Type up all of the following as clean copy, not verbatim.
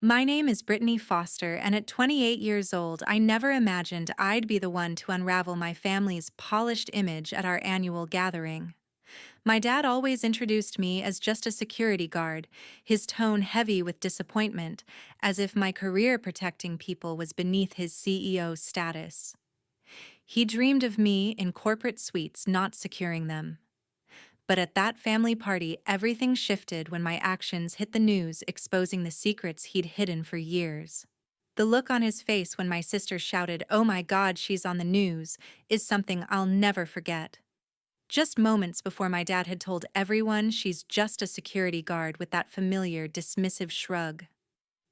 My name is Brittany Foster, and at 28 years old, I never imagined I'd be the one to unravel my family's polished image at our annual gathering. My dad always introduced me as just a security guard, his tone heavy with disappointment, as if my career protecting people was beneath his CEO status. He dreamed of me in corporate suites, not securing them. But at that family party, everything shifted when my actions hit the news, exposing the secrets he'd hidden for years. The look on his face when my sister shouted, "Oh my God, she's on the news," is something I'll never forget. Just moments before my dad had told everyone she's just a security guard with that familiar, dismissive shrug.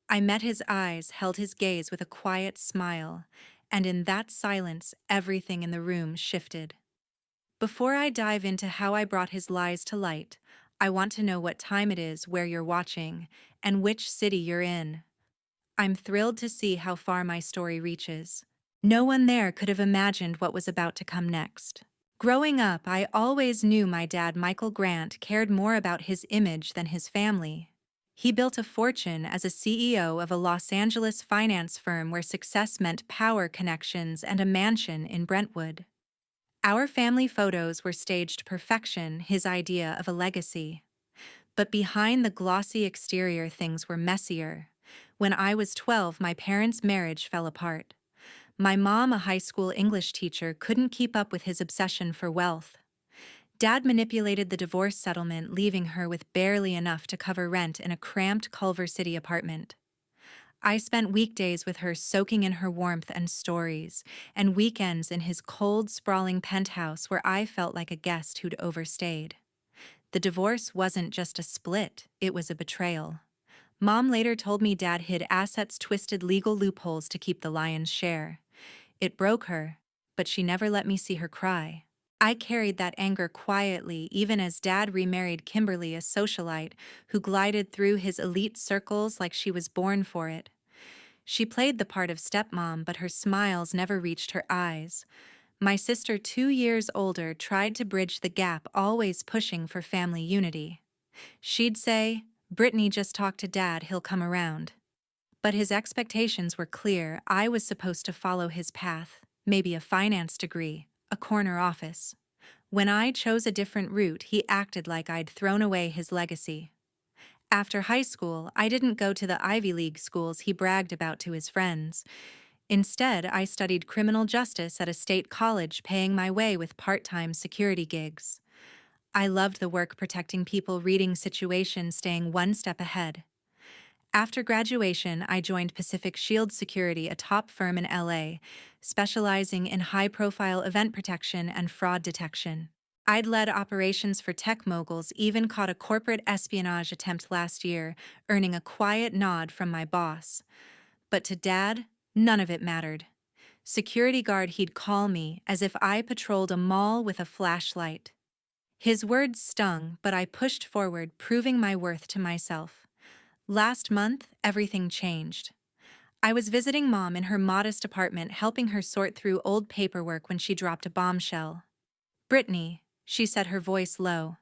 I met his eyes, held his gaze with a quiet smile, and in that silence, everything in the room shifted. Before I dive into how I brought his lies to light, I want to know what time it is, where you're watching, and which city you're in. I'm thrilled to see how far my story reaches. No one there could have imagined what was about to come next. Growing up, I always knew my dad, Michael Grant, cared more about his image than his family. He built a fortune as a CEO of a Los Angeles finance firm where success meant power connections and a mansion in Brentwood. Our family photos were staged perfection, his idea of a legacy. But behind the glossy exterior, things were messier. When I was 12, my parents' marriage fell apart. My mom, a high school English teacher, couldn't keep up with his obsession for wealth. Dad manipulated the divorce settlement, leaving her with barely enough to cover rent in a cramped Culver City apartment. I spent weekdays with her, soaking in her warmth and stories, and weekends in his cold, sprawling penthouse where I felt like a guest who'd overstayed. The divorce wasn't just a split, it was a betrayal. Mom later told me Dad hid assets, twisted legal loopholes to keep the lion's share. It broke her, but she never let me see her cry. I carried that anger quietly, even as Dad remarried Kimberly, a socialite who glided through his elite circles like she was born for it. She played the part of stepmom, but her smiles never reached her eyes. My sister, 2 years older, tried to bridge the gap, always pushing for family unity. She'd say, "Brittany, just talk to Dad, he'll come around." But his expectations were clear. I was supposed to follow his path, maybe a finance degree, a corner office. When I chose a different route, he acted like I'd thrown away his legacy. After high school, I didn't go to the Ivy League schools he bragged about to his friends. Instead, I studied criminal justice at a state college, paying my way with part-time security gigs. I loved the work, protecting people, reading situations, staying one step ahead. After graduation, I joined Pacific Shield Security, a top firm in LA, specializing in high-profile event protection and fraud detection. I'd led operations for tech moguls, even caught a corporate espionage attempt last year, earning a quiet nod from my boss. But to Dad, none of it mattered. Security guard, he'd call me, as if I patrolled a mall with a flashlight. His words stung, but I pushed forward, proving my worth to myself. Last month, everything changed. I was visiting Mom in her modest apartment, helping her sort through old paperwork when she dropped a bombshell. "Brittany," she said, her voice low,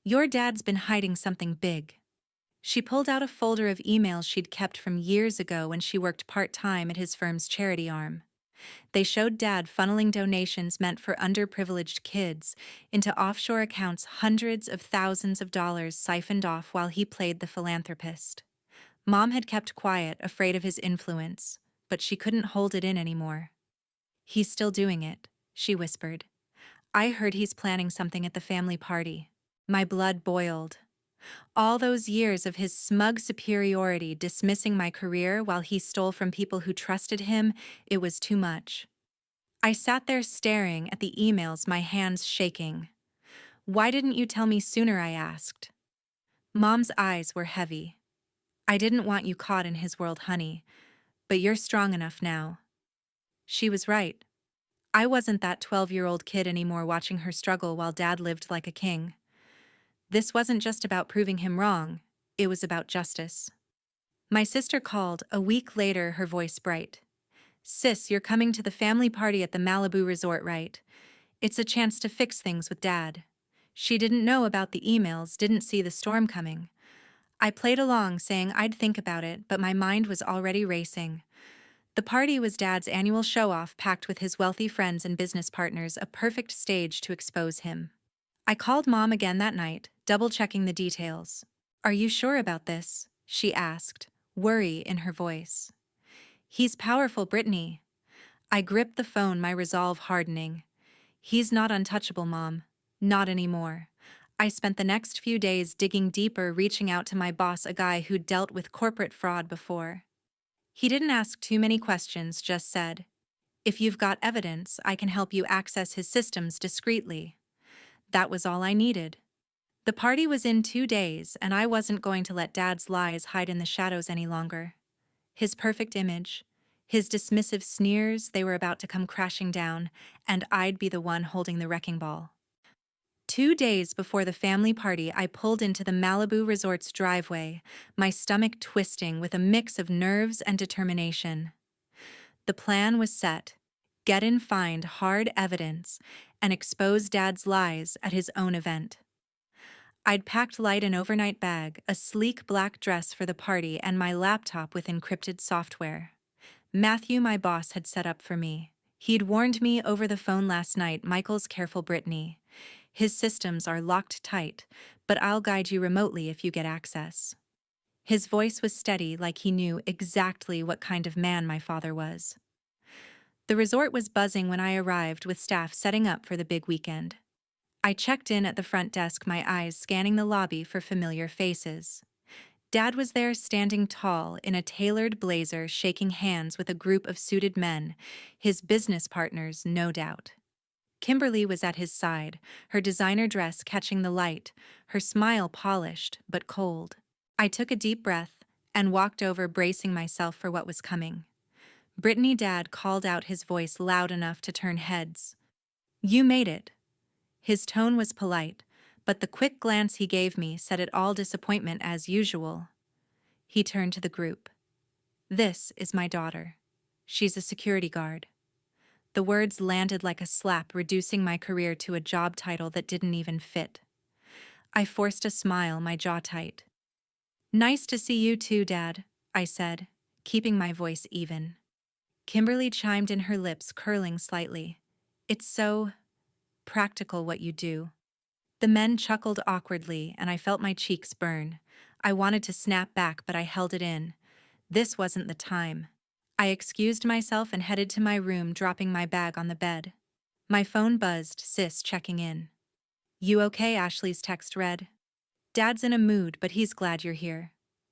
"your dad's been hiding something big." She pulled out a folder of emails she'd kept from years ago when she worked part-time at his firm's charity arm. They showed Dad funneling donations meant for underprivileged kids into offshore accounts, hundreds of thousands of dollars siphoned off while he played the philanthropist. Mom had kept quiet, afraid of his influence, but she couldn't hold it in anymore. "He's still doing it," she whispered. "I heard he's planning something at the family party." My blood boiled. All those years of his smug superiority, dismissing my career while he stole from people who trusted him, it was too much. I sat there staring at the emails, my hands shaking. "Why didn't you tell me sooner?" I asked. Mom's eyes were heavy. "I didn't want you caught in his world, honey, but you're strong enough now." She was right. I wasn't that 12-year-old kid anymore, watching her struggle while Dad lived like a king. This wasn't just about proving him wrong, it was about justice. My sister called, a week later, her voice bright. "Sis, you're coming to the family party at the Malibu resort, right? It's a chance to fix things with Dad." She didn't know about the emails, didn't see the storm coming. I played along, saying I'd think about it, but my mind was already racing. The party was Dad's annual show-off packed with his wealthy friends and business partners, a perfect stage to expose him. I called Mom again that night, double-checking the details. "Are you sure about this?" she asked, worry in her voice. "He's powerful, Brittany." I gripped the phone, my resolve hardening. "He's not untouchable, Mom. Not anymore." I spent the next few days digging deeper, reaching out to my boss, a guy who'd dealt with corporate fraud before. He didn't ask too many questions, just said, "If you've got evidence, I can help you access his systems discreetly." That was all I needed. The party was in 2 days, and I wasn't going to let Dad's lies hide in the shadows any longer. His perfect image, his dismissive sneers, they were about to come crashing down, and I'd be the one holding the wrecking ball. 2 days before the family party, I pulled into the Malibu Resort's driveway, my stomach twisting with a mix of nerves and determination. The plan was set: get and find hard evidence and expose Dad's lies at his own event. I'd packed light an overnight bag, a sleek black dress for the party, and my laptop with encrypted software. Matthew, my boss, had set up for me. He'd warned me over the phone last night, "Michael's careful, Brittany. His systems are locked tight, but I'll guide you remotely if you get access." His voice was steady, like he knew exactly what kind of man my father was. The resort was buzzing when I arrived, with staff setting up for the big weekend. I checked in at the front desk, my eyes scanning the lobby for familiar faces. Dad was there, standing tall in a tailored blazer, shaking hands with a group of suited men, his business partners, no doubt. Kimberly was at his side, her designer dress catching the light, her smile polished but cold. I took a deep breath and walked over, bracing myself for what was coming. "Brittany," Dad called out, his voice loud enough to turn heads. "You made it." His tone was polite, but the quick glance he gave me said it all: disappointment as usual. He turned to the group. "This is my daughter. She's a security guard." The words landed like a slap, reducing my career to a job title that didn't even fit. I forced a smile, my jaw tight. "Nice to see you too, Dad," I said, keeping my voice even. Kimberly chimed in, her lips curling slightly. "It's so practical what you do." The men chuckled awkwardly, and I felt my cheeks burn. I wanted to snap back, but I held it in. This wasn't the time. I excused myself and headed to my room, dropping my bag on the bed. My phone buzzed, Sis checking in. "You okay?" Ashley's text read. "Dad's in a mood, but he's glad you're here."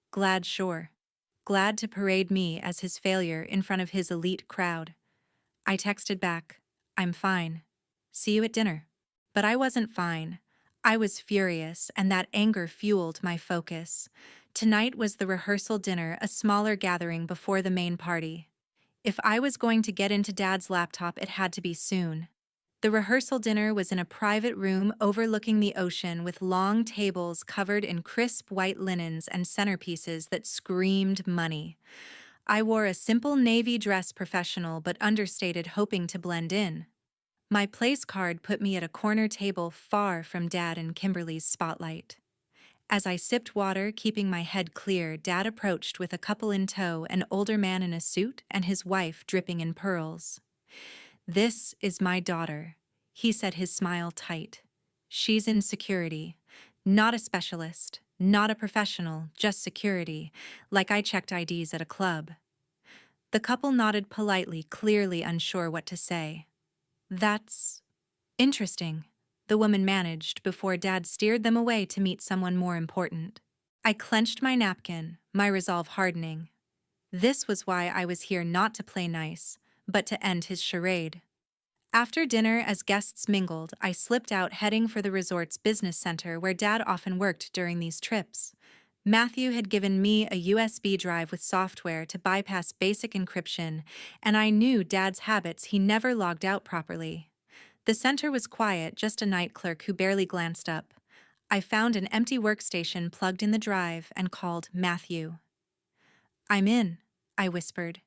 Glad, sure. Glad to parade me as his failure in front of his elite crowd. I texted back, "I'm fine. See you at dinner." But I wasn't fine. I was furious, and that anger fueled my focus. Tonight was the rehearsal dinner, a smaller gathering before the main party. If I was going to get into Dad's laptop, it had to be soon. The rehearsal dinner was in a private room overlooking the ocean, with long tables covered in crisp white linens and centerpieces that screamed money. I wore a simple navy dress, professional but understated, hoping to blend in. My place card put me at a corner table, far from Dad and Kimberly's spotlight. As I sipped water, keeping my head clear, Dad approached with a couple in tow, an older man in a suit and his wife dripping in pearls. "This is my daughter," he said, his smile tight. "She's in security. Not a specialist, not a professional, just security, like I checked IDs at a club." The couple nodded politely, clearly unsure what to say. "That's interesting," the woman managed before Dad steered them away to meet someone more important. I clenched my napkin, my resolve hardening. This was why I was here: not to play nice, but to end his charade. After dinner, as guests mingled, I slipped out, heading for the resort's business center where Dad often worked during these trips. Matthew had given me a USB drive with software to bypass basic encryption, and I knew Dad's habits: he never logged out properly. The center was quiet, just a night clerk who barely glanced up. I found an empty workstation, plugged in the drive, and called Matthew. "I'm in," I whispered.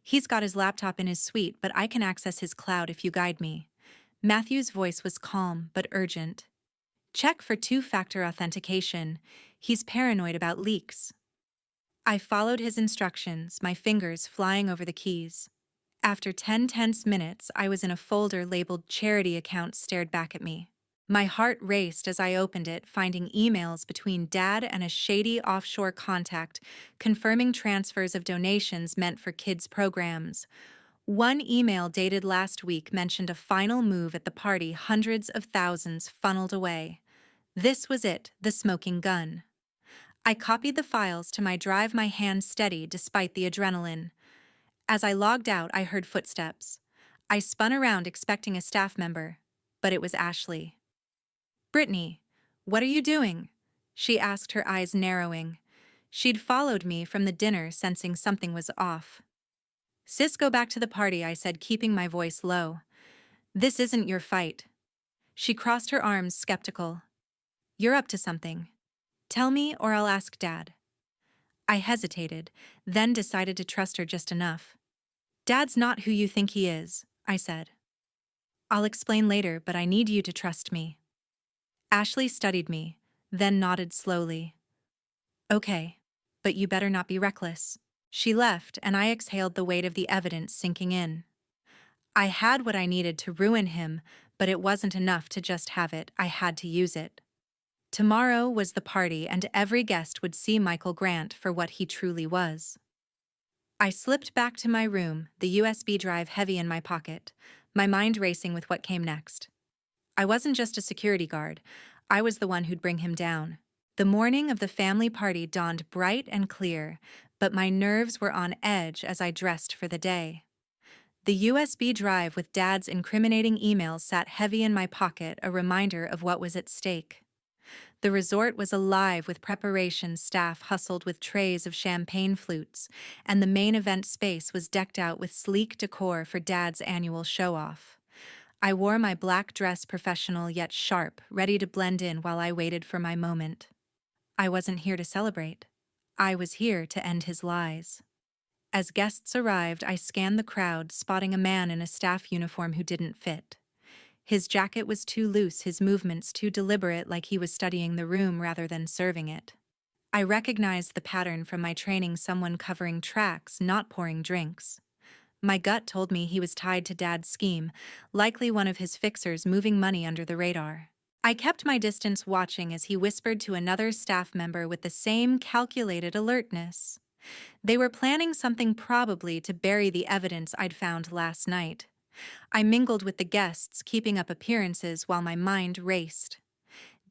"He's got his laptop in his suite, but I can access his cloud if you guide me." Matthew's voice was calm but urgent. "Check for two-factor authentication." He's paranoid about leaks. I followed his instructions, my fingers flying over the keys. After 10 tense minutes, I was in a folder labeled Charity Accounts stared back at me. My heart raced as I opened it, finding emails between Dad and a shady offshore contact confirming transfers of donations meant for kids' programs. One email dated last week mentioned a final move at the party, hundreds of thousands funneled away. This was it, the smoking gun. I copied the files to my drive, my hand steady despite the adrenaline. As I logged out, I heard footsteps. I spun around expecting a staff member, but it was Ashley. "Brittany, what are you doing?" she asked, her eyes narrowing. She'd followed me from the dinner, sensing something was off. "Sis, go back to the party," I said, keeping my voice low. "This isn't your fight." She crossed her arms, skeptical. "You're up to something. Tell me, or I'll ask Dad." I hesitated, then decided to trust her just enough. "Dad's not who you think he is," I said. "I'll explain later, but I need you to trust me." Ashley studied me, then nodded slowly. "Okay, but you better not be reckless." She left, and I exhaled, the weight of the evidence sinking in. I had what I needed to ruin him, but it wasn't enough to just have it. I had to use it. Tomorrow was the party, and every guest would see Michael Grant for what he truly was. I slipped back to my room, the USB drive heavy in my pocket, my mind racing with what came next. I wasn't just a security guard, I was the one who'd bring him down. The morning of the family party dawned bright and clear, but my nerves were on edge as I dressed for the day. The USB drive with Dad's incriminating emails sat heavy in my pocket, a reminder of what was at stake. The resort was alive with preparations, staff hustled with trays of champagne flutes, and the main event space was decked out with sleek decor for Dad's annual show-off. I wore my black dress, professional yet sharp, ready to blend in while I waited for my moment. I wasn't here to celebrate. I was here to end his lies. As guests arrived, I scanned the crowd, spotting a man in a staff uniform who didn't fit. His jacket was too loose, his movements too deliberate, like he was studying the room rather than serving it. I recognized the pattern from my training, someone covering tracks, not pouring drinks. My gut told me he was tied to Dad's scheme, likely one of his fixers moving money under the radar. I kept my distance, watching as he whispered to another staff member with the same calculated alertness. They were planning something, probably to bury the evidence I'd found last night. I mingled with the guests, keeping up appearances while my mind raced.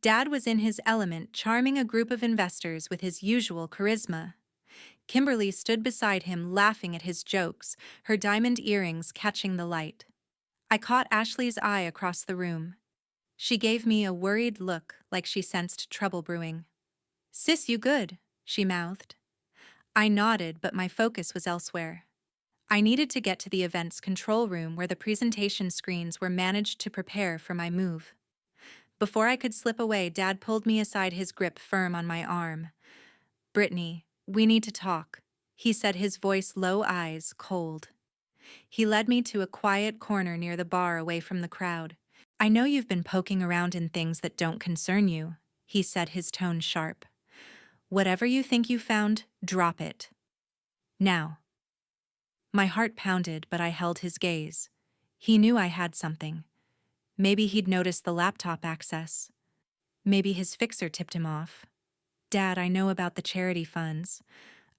Dad was in his element, charming a group of investors with his usual charisma. Kimberly stood beside him, laughing at his jokes, her diamond earrings catching the light. I caught Ashley's eye across the room. She gave me a worried look, like she sensed trouble brewing. "Sis, you good?" she mouthed. I nodded, but my focus was elsewhere. I needed to get to the event's control room, where the presentation screens were managed to prepare for my move. Before I could slip away, Dad pulled me aside, his grip firm on my arm. "Brittany, we need to talk," he said, his voice low, eyes cold. He led me to a quiet corner near the bar, away from the crowd. "I know you've been poking around in things that don't concern you," he said, his tone sharp. "Whatever you think you found, drop it. Now." My heart pounded, but I held his gaze. He knew I had something. Maybe he'd noticed the laptop access. Maybe his fixer tipped him off. "Dad, I know about the charity funds,"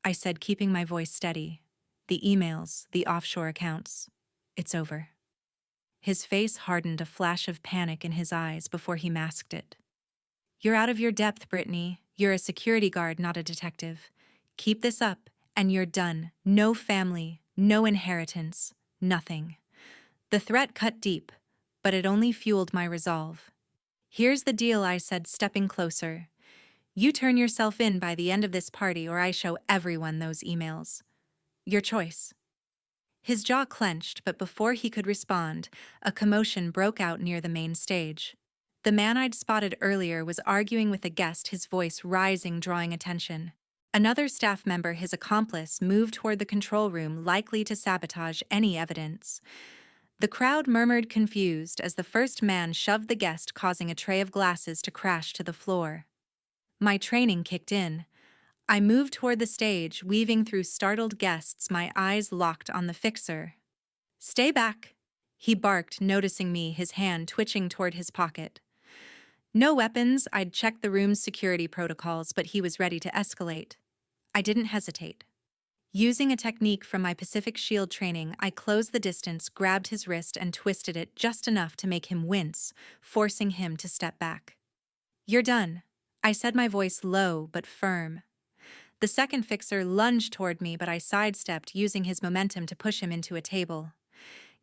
I said, keeping my voice steady. "The emails, the offshore accounts. It's over." His face hardened, a flash of panic in his eyes before he masked it. "You're out of your depth, Brittany. You're a security guard, not a detective. Keep this up, and you're done. No family, no inheritance, nothing." The threat cut deep, but it only fueled my resolve. "Here's the deal," I said, stepping closer. "You turn yourself in by the end of this party, or I show everyone those emails. Your choice." His jaw clenched, but before he could respond, a commotion broke out near the main stage. The man I'd spotted earlier was arguing with a guest, his voice rising, drawing attention. Another staff member, his accomplice, moved toward the control room, likely to sabotage any evidence. The crowd murmured, confused, as the first man shoved the guest, causing a tray of glasses to crash to the floor. My training kicked in. I moved toward the stage, weaving through startled guests, my eyes locked on the fixer. "Stay back," he barked, noticing me, his hand twitching toward his pocket. No weapons, I'd checked the room's security protocols, but he was ready to escalate. I didn't hesitate. Using a technique from my Pacific Shield training, I closed the distance, grabbed his wrist, and twisted it just enough to make him wince, forcing him to step back. "You're done," I said, my voice low but firm. The second fixer lunged toward me, but I sidestepped, using his momentum to push him into a table.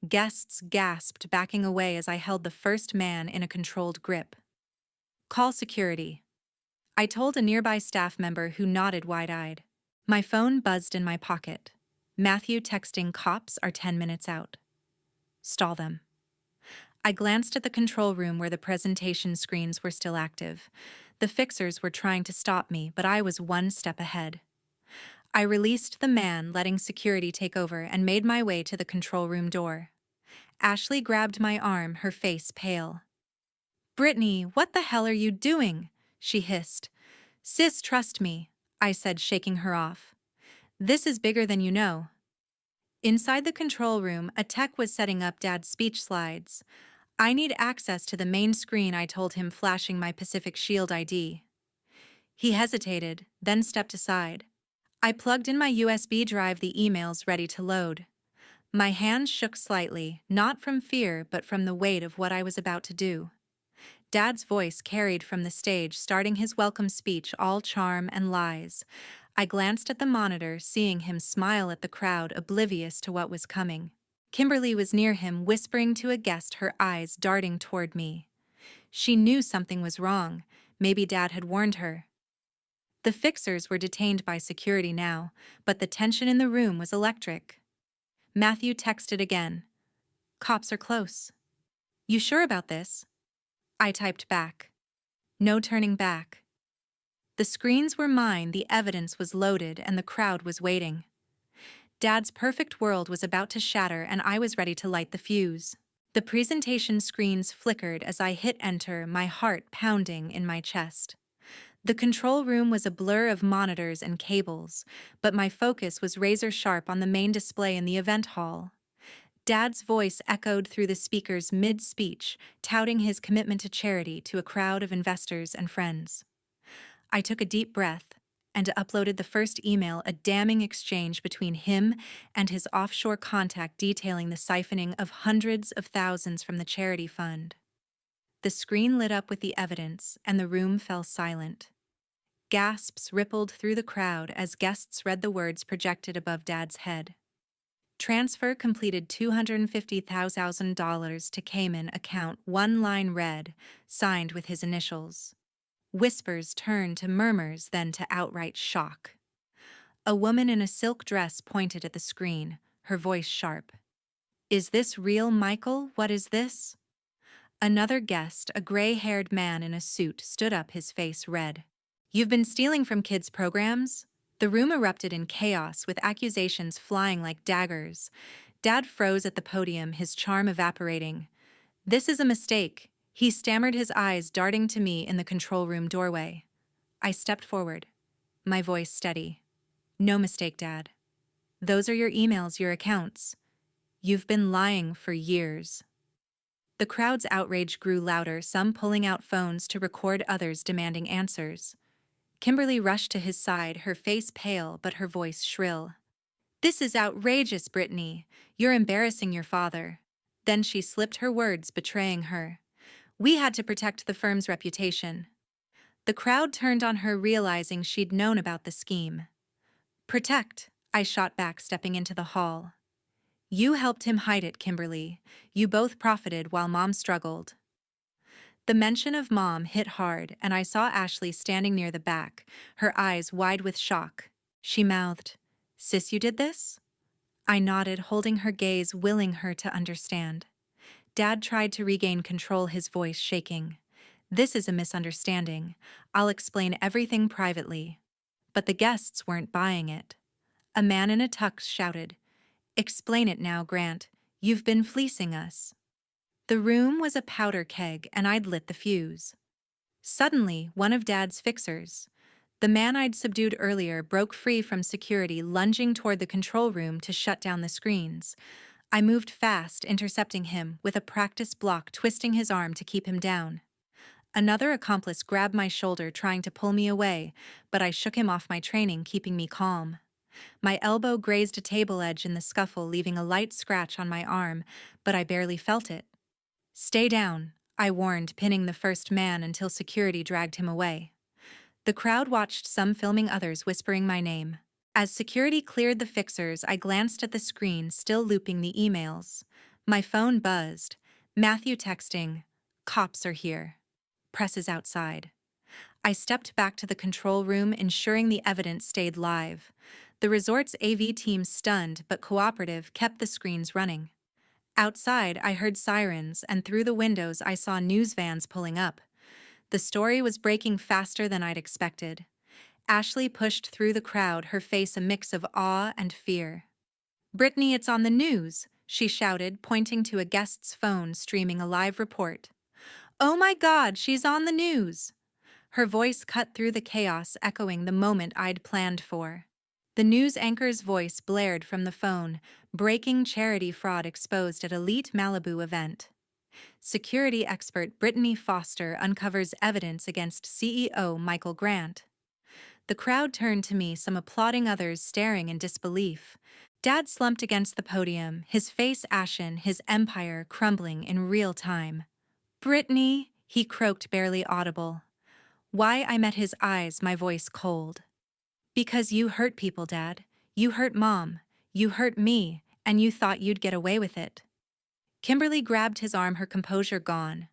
Guests gasped, backing away as I held the first man in a controlled grip. "Call security," I told a nearby staff member, who nodded wide-eyed. My phone buzzed in my pocket. Matthew texting, "Cops are 10 minutes out. Stall them." I glanced at the control room where the presentation screens were still active. The fixers were trying to stop me, but I was one step ahead. I released the man, letting security take over, and made my way to the control room door. Ashley grabbed my arm, her face pale. "Brittany, what the hell are you doing?" she hissed. "Sis, trust me," I said, shaking her off. "This is bigger than you know." Inside the control room, a tech was setting up Dad's speech slides. "I need access to the main screen," I told him, flashing my Pacific Shield ID. He hesitated, then stepped aside. I plugged in my USB drive, the emails ready to load. My hands shook slightly, not from fear but from the weight of what I was about to do. Dad's voice carried from the stage, starting his welcome speech, all charm and lies. I glanced at the monitor, seeing him smile at the crowd, oblivious to what was coming. Kimberly was near him, whispering to a guest, her eyes darting toward me. She knew something was wrong. Maybe Dad had warned her. The fixers were detained by security now, but the tension in the room was electric. Matthew texted again. "Cops are close." "You sure about this?" I typed back. No turning back. The screens were mine, the evidence was loaded, and the crowd was waiting. Dad's perfect world was about to shatter, and I was ready to light the fuse. The presentation screens flickered as I hit enter, my heart pounding in my chest. The control room was a blur of monitors and cables, but my focus was razor-sharp on the main display in the event hall. Dad's voice echoed through the speakers mid-speech, touting his commitment to charity to a crowd of investors and friends. I took a deep breath and uploaded the first email, a damning exchange between him and his offshore contact detailing the siphoning of hundreds of thousands from the charity fund. The screen lit up with the evidence, and the room fell silent. Gasps rippled through the crowd as guests read the words projected above Dad's head. "Transfer completed $250,000 to Cayman account," one line read, signed with his initials. Whispers turned to murmurs, then to outright shock. A woman in a silk dress pointed at the screen, her voice sharp. "Is this real, Michael? What is this?" Another guest, a gray-haired man in a suit, stood up, his face red. "You've been stealing from kids' programs?" The room erupted in chaos, with accusations flying like daggers. Dad froze at the podium, his charm evaporating. "This is a mistake," he stammered, his eyes darting to me in the control room doorway. I stepped forward, my voice steady. "No mistake, Dad. Those are your emails, your accounts. You've been lying for years." The crowd's outrage grew louder, some pulling out phones to record, others demanding answers. Kimberly rushed to his side, her face pale but her voice shrill. "This is outrageous, Brittany. You're embarrassing your father." Then she slipped her words, betraying her. "We had to protect the firm's reputation." The crowd turned on her, realizing she'd known about the scheme. "Protect," I shot back, stepping into the hall. "You helped him hide it, Kimberly. You both profited while Mom struggled." The mention of Mom hit hard, and I saw Ashley standing near the back, her eyes wide with shock. She mouthed, "Sis, you did this?" I nodded, holding her gaze, willing her to understand. Dad tried to regain control, his voice shaking. "This is a misunderstanding. I'll explain everything privately." But the guests weren't buying it. A man in a tux shouted, "Explain it now, Grant. You've been fleecing us." The room was a powder keg, and I'd lit the fuse. Suddenly, one of Dad's fixers, The man I'd subdued earlier broke free from security, lunging toward the control room to shut down the screens. I moved fast, intercepting him, with a practiced block twisting his arm to keep him down. Another accomplice grabbed my shoulder, trying to pull me away, but I shook him off my training, keeping me calm. My elbow grazed a table edge in the scuffle, leaving a light scratch on my arm, but I barely felt it. "Stay down," I warned, pinning the first man until security dragged him away. The crowd watched, some filming, others whispering my name. As security cleared the fixers, I glanced at the screen, still looping the emails. My phone buzzed. Matthew texting, "Cops are here. Press is outside." I stepped back to the control room, ensuring the evidence stayed live. The resort's AV team, stunned but cooperative, kept the screens running. Outside, I heard sirens, and through the windows I saw news vans pulling up. The story was breaking faster than I'd expected. Ashley pushed through the crowd, her face a mix of awe and fear. "Brittany, it's on the news," she shouted, pointing to a guest's phone streaming a live report. "Oh my God, she's on the news!" Her voice cut through the chaos, echoing the moment I'd planned for. The news anchor's voice blared from the phone: "Breaking charity fraud exposed at elite Malibu event. Security expert Brittany Foster uncovers evidence against CEO Michael Grant." The crowd turned to me, some applauding, others staring in disbelief. Dad slumped against the podium, his face ashen, his empire crumbling in real time. "Brittany," he croaked, barely audible. Why? I met his eyes, my voice cold. "Because you hurt people, Dad. You hurt Mom. You hurt me, and you thought you'd get away with it." Kimberly grabbed his arm, her composure gone.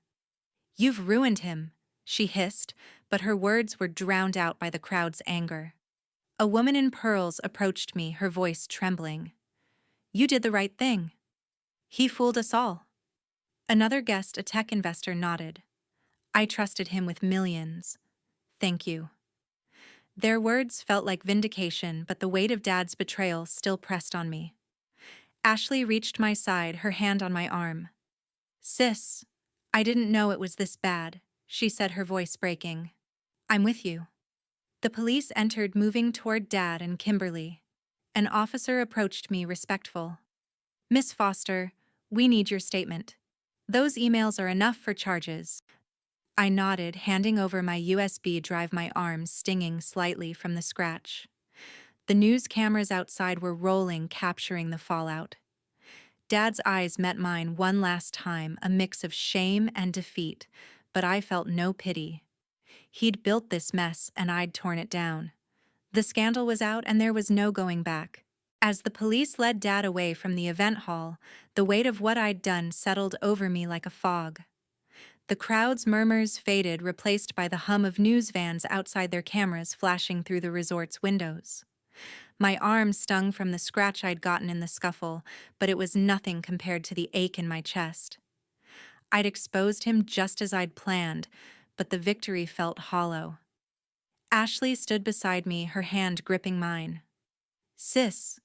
"You've ruined him," she hissed, but her words were drowned out by the crowd's anger. A woman in pearls approached me, her voice trembling. "You did the right thing. He fooled us all." Another guest, a tech investor, nodded. "I trusted him with millions. Thank you." Their words felt like vindication, but the weight of Dad's betrayal still pressed on me. Ashley reached my side, her hand on my arm. "Sis, I didn't know it was this bad," she said, her voice breaking. "I'm with you." The police entered, moving toward Dad and Kimberly. An officer approached me, respectful. "Miss Foster, we need your statement. Those emails are enough for charges." I nodded, handing over my USB drive, my arms stinging slightly from the scratch. The news cameras outside were rolling, capturing the fallout. Dad's eyes met mine one last time, a mix of shame and defeat, but I felt no pity. He'd built this mess, and I'd torn it down. The scandal was out, and there was no going back. As the police led Dad away from the event hall, the weight of what I'd done settled over me like a fog. The crowd's murmurs faded, replaced by the hum of news vans outside, their cameras flashing through the resort's windows. My arm stung from the scratch I'd gotten in the scuffle, but it was nothing compared to the ache in my chest. I'd exposed him just as I'd planned, but the victory felt hollow. Ashley stood beside me, her hand gripping mine. "Sis,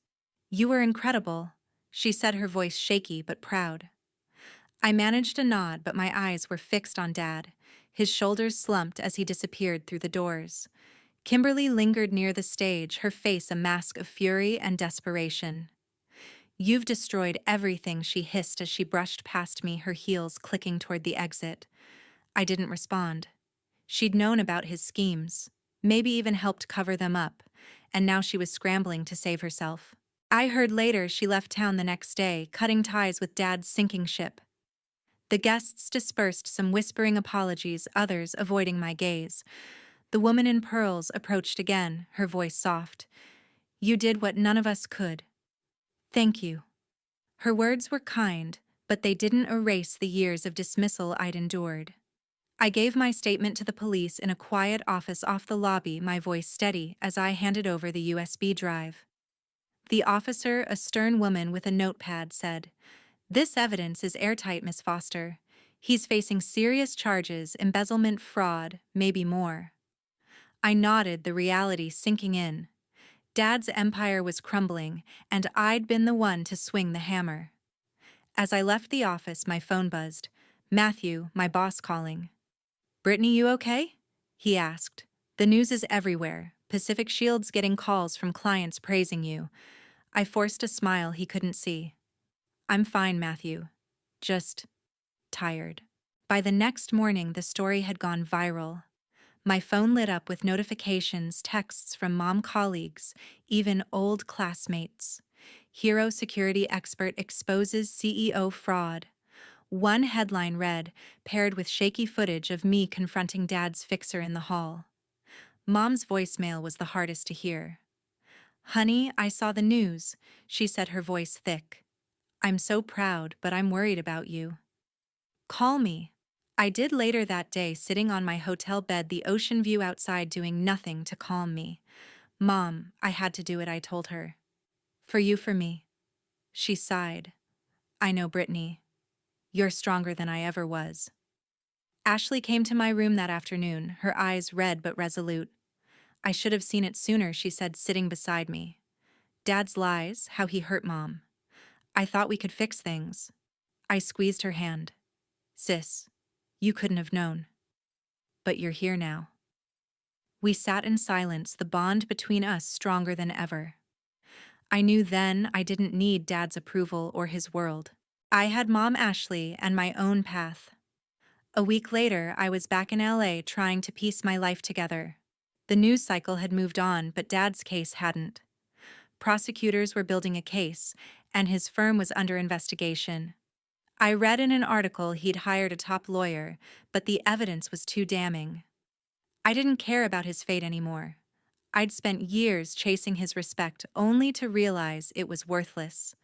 you were incredible," she said, her voice shaky but proud. I managed a nod, but my eyes were fixed on Dad. His shoulders slumped as he disappeared through the doors. Kimberly lingered near the stage, her face a mask of fury and desperation. "You've destroyed everything," she hissed as she brushed past me, her heels clicking toward the exit. I didn't respond. She'd known about his schemes, maybe even helped cover them up, and now she was scrambling to save herself. I heard later she left town the next day, cutting ties with Dad's sinking ship. The guests dispersed, some whispering apologies, others avoiding my gaze. The woman in pearls approached again, her voice soft. "You did what none of us could. Thank you." Her words were kind, but they didn't erase the years of dismissal I'd endured. I gave my statement to the police in a quiet office off the lobby, my voice steady as I handed over the USB drive. The officer, a stern woman with a notepad, said, "This evidence is airtight, Miss Foster. He's facing serious charges, embezzlement, fraud, maybe more." I nodded, the reality sinking in. Dad's empire was crumbling, and I'd been the one to swing the hammer. As I left the office, my phone buzzed. Matthew, my boss, calling. "Brittany, you okay?" he asked. "The news is everywhere, Pacific Shield's getting calls from clients praising you. I forced a smile he couldn't see. I'm fine, Matthew. Just tired. By the next morning, the story had gone viral. My phone lit up with notifications, texts from mom colleagues, even old classmates. Hero security expert exposes CEO fraud. One headline read, paired with shaky footage of me confronting dad's fixer in the hall. Mom's voicemail was the hardest to hear. "Honey, I saw the news," she said, her voice thick. "I'm so proud, but I'm worried about you. Call me." I did later that day, sitting on my hotel bed, the ocean view outside, doing nothing to calm me. "Mom, I had to do it," I told her. "For you, for me." She sighed. "I know, Brittany. You're stronger than I ever was." Ashley came to my room that afternoon, her eyes red but resolute. "I should have seen it sooner," she said, sitting beside me. "Dad's lies, how he hurt Mom. I thought we could fix things." I squeezed her hand. "Sis, you couldn't have known. But you're here now." We sat in silence, the bond between us stronger than ever. I knew then I didn't need Dad's approval or his world. I had Mom Ashley and my own path. A week later, I was back in LA trying to piece my life together. The news cycle had moved on, but Dad's case hadn't. Prosecutors were building a case, and his firm was under investigation. I read in an article he'd hired a top lawyer, but the evidence was too damning. I didn't care about his fate anymore. I'd spent years chasing his respect, only to realize it was worthless.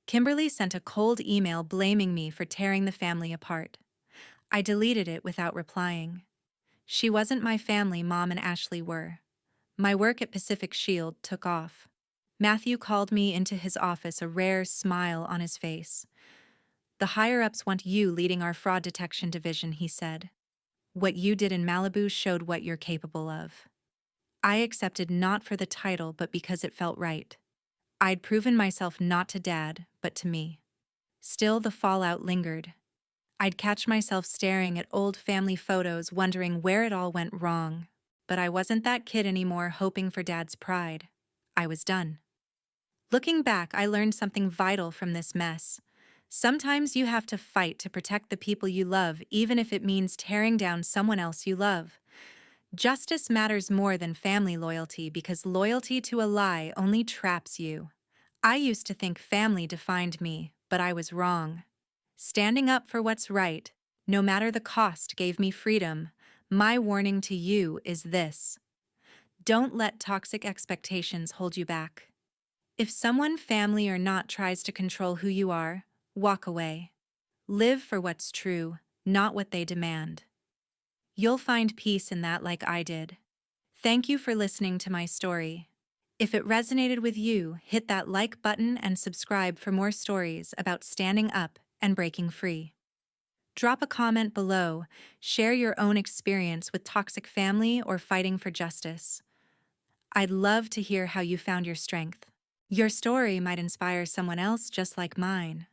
Kimberly sent a cold email blaming me for tearing the family apart. I deleted it without replying. She wasn't my family, Mom and Ashley were. My work at Pacific Shield took off. Matthew called me into his office, a rare smile on his face. "The higher-ups want you leading our fraud detection division," he said. "What you did in Malibu showed what you're capable of." I accepted, not for the title, but because it felt right. I'd proven myself not to Dad, but to me. Still, the fallout lingered. I'd catch myself staring at old family photos, wondering where it all went wrong. But I wasn't that kid anymore, hoping for Dad's pride. I was done. Looking back, I learned something vital from this mess. Sometimes you have to fight to protect the people you love, even if it means tearing down someone else you love. Justice matters more than family loyalty, because loyalty to a lie only traps you. I used to think family defined me, but I was wrong. Standing up for what's right, no matter the cost, gave me freedom. My warning to you is this: don't let toxic expectations hold you back. If someone, family or not, tries to control who you are, walk away. Live for what's true, not what they demand. You'll find peace in that, like I did. Thank you for listening to my story. If it resonated with you, hit that like button and subscribe for more stories about standing up and breaking free. Drop a comment below, share your own experience with toxic family or fighting for justice. I'd love to hear how you found your strength. Your story might inspire someone else just like mine.